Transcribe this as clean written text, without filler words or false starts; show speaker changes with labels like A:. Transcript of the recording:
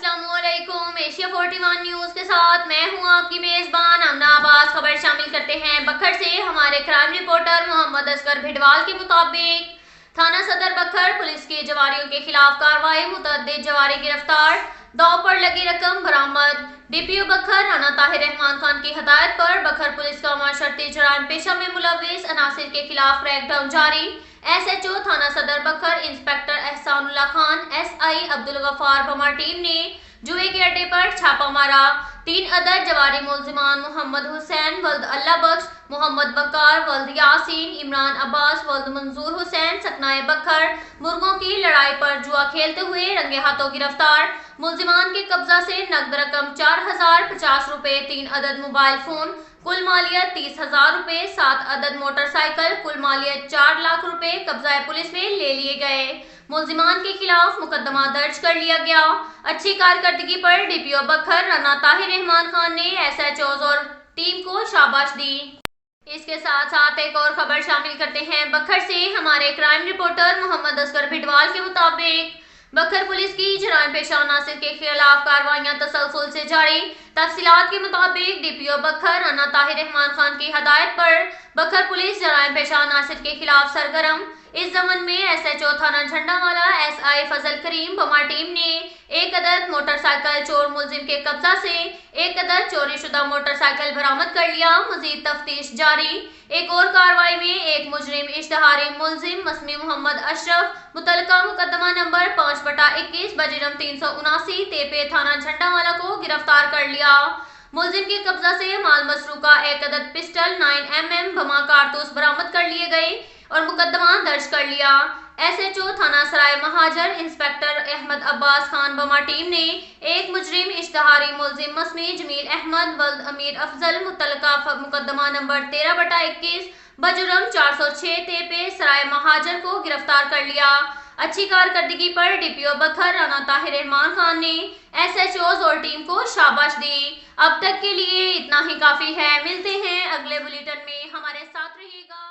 A: अस्सलामुअलैकुम। Asia 41 news के साथ मैं हूं आपकी मेज़बान अमना अब्बास। खबर शामिल करते हैं बखर से। हमारे क्राइम रिपोर्टर मोहम्मद असगर भिडवाल के मुताबिक थाना सदर बखर पुलिस के जवारियों के खिलाफ कार्रवाई, मुतअद्दिद जवारी गिरफ्तार, दाव पर लगी रकम बरामद। डीपीओ बखर राना ताहिर रहमान खान की हदायत पर बखर पुलिस का माशरती जराइम पेशा में मुलव्विस अनासिर के खिलाफ क्रैकडाउन जारी। एसएचओ थाना सदर बखर इंस्पेक्टर एहसानुल्लाह खान, एसआई अब्दुल गफ्फार बमा टीम ने जुए के अड्डे पर छापा मारा। 3 अदद जवारी मुल्जिमान मोहम्मद हुसैन वल्द अल्लाह बख्श, मोहम्मद बकार वल्द यासीन, इमरान अब्बास वल्द मंजूर हुसैन सकनाए बखर मुर्गों की लड़ाई पर जुआ खेलते हुए रंगे हाथों गिरफ्तार। मुल्जिमान के कब्जा से नकद रकम 4050 रुपए, 3 अदद मोबाइल फोन, कुल मालियत 30,000 रुपए, 7 अदद मोटरसाइकिल, कुल मालियत 4 लाख रुपए कब्जा पुलिस में ले लिए गए। मुल्जिमान के खिलाफ मुकदमा दर्ज कर लिया गया। अच्छी कारकर्दगी पर डीपीओ बखर राना ताहिर रहमान खान ने एसएचओज और टीम को शाबाश दी। इसके साथ साथ एक और खबर शामिल करते हैं बखर से। हमारे क्राइम रिपोर्टर मोहम्मद असगर भिडवाल के मुताबिक बखर पुलिस की जराइम पेशा अनासिर के खिलाफ कार्रवाइयां तसलसल से जारी। तफसीलात के मुताबिक डीपीओ बखर राना ताहिर रहमान खान की हदायत पर बखर पुलिस जराइम पेशा अनासिर के खिलाफ सरगर्म। इस जमन में एसएचओ थाना झंडावाला एसआई फजल करीम बमा टीम ने 1 अदद मोटरसाइकिल चोर मुलजिम के कब्जा से 1 अदद चोरी शुदा मोटरसाइकिल बरामद कर लिया। मजीद तफ्तीश जारी। एक और कार्रवाई में एक मुजरिम इश्तहारी मुलजिम मसमी मोहम्मद अशरफ मुतलका मुकदमा नंबर 5/21 बजरम 379 तेपे थाना झंडावाला को गिरफ्तार कर लिया। मुलजिम के कब्जा से माल मसरूका 1 अदद पिस्टल 9mm बमा कारतूस बरामद कर लिए गए और मुकदमा दर्ज कर लिया। एसएचओ थाना सराय महाजर इंस्पेक्टर अहमद अब्बास खान बमा टीम ने एक मुजरिम इश्तहारी मुलजिम मसमी जमील अहमद वल्द अमीर अफजल मुतलका मुकदमा नंबर 13/21 बजुर्म 406 तेपे सराय महाजर को गिरफ्तार कर लिया। अच्छी कारकर्दगी पर डीपीओ बखर राना ताहिर रहमान खान ने एसएचओज और टीम को शाबाश दी। अब तक के लिए इतना ही काफी है। मिलते हैं अगले बुलेटिन में, हमारे साथ रहिएगा।